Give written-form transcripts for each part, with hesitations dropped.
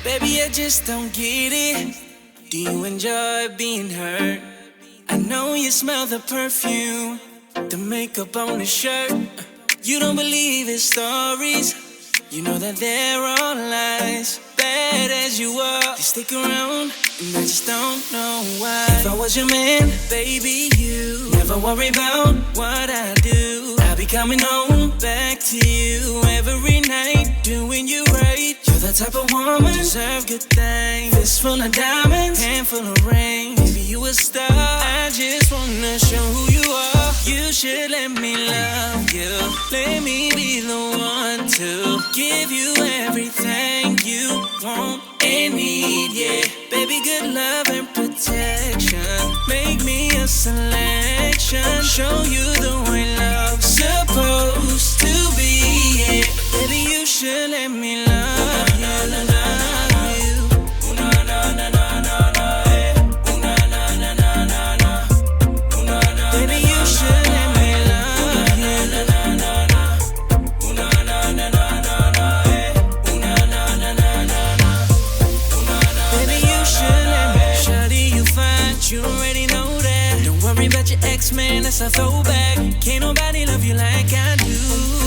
Baby, I just don't get it. Do you enjoy being hurt? I know you smell the perfume, the makeup on the shirt. You don't believe his stories. You know that they're all lies. Bad as you are, you stick around, and I just don't know why. If I was your man, baby, you never worry about what I do. I'll be coming home back to you every night, doing you right. You're the type of woman deserve good things. Fist full of diamonds, handful of rings. Baby, you a star. I just wanna show who you are. You should let me love you. Let me be the one to give you everything you want and need, yeah. Baby, good love and protection. Make me a selection. Show you the way love's supposed to be, yeah. Baby, you should let me love you, love you. Baby, you should let me love you. Baby, you should let me. Shawty, you fine, you already know that. Don't worry about your ex-man, that's a throwback. Can't nobody love you like I do.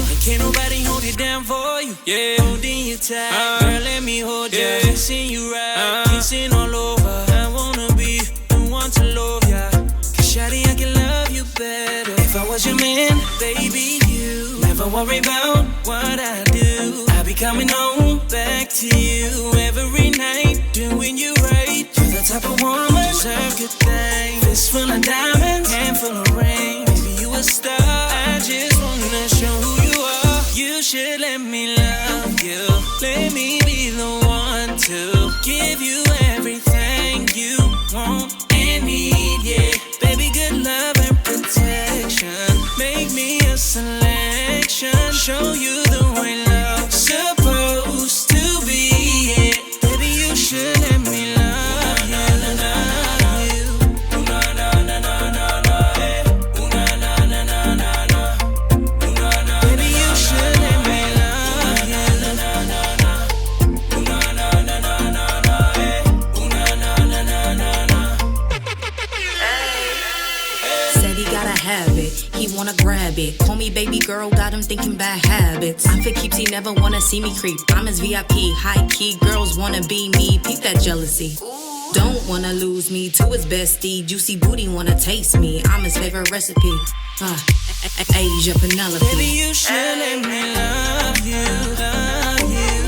And can't nobody hold it down for you. Yeah, holding you tight, girl, let me hold you. Kissing you right, kissing all over. I wanna be the one to love ya. Cause shawty, I can love you better. If I was your man, baby, you never worry about what I do. I'll be coming home back to you every night, doing you right. You're the type of woman deserve good things. Fist full of diamonds, handful of rings. Baby, you a star. I just wanna show who you are. You should let me love you. Let me be the one to give you everything you want and need, yeah. Baby, good love and protection. Make me a selection. Show you the way love's supposed to be, yeah. Baby, you should let me love you, love you. Baby, you should let me love you. Said he gotta have it, he wanna grab it. Call me baby girl, got him thinking bad habits. I'm for keeps, he never wanna see me creep. I'm his VIP, high key, girls wanna be me. Peep that jealousy. Don't wanna lose me to his bestie. Juicy booty wanna taste me. I'm his favorite recipe. Asia Penelope. Baby, you should let me love you, love you.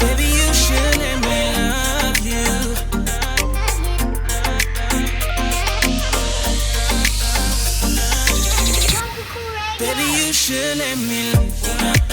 Baby, you should let me love you. Baby, you should let me love you.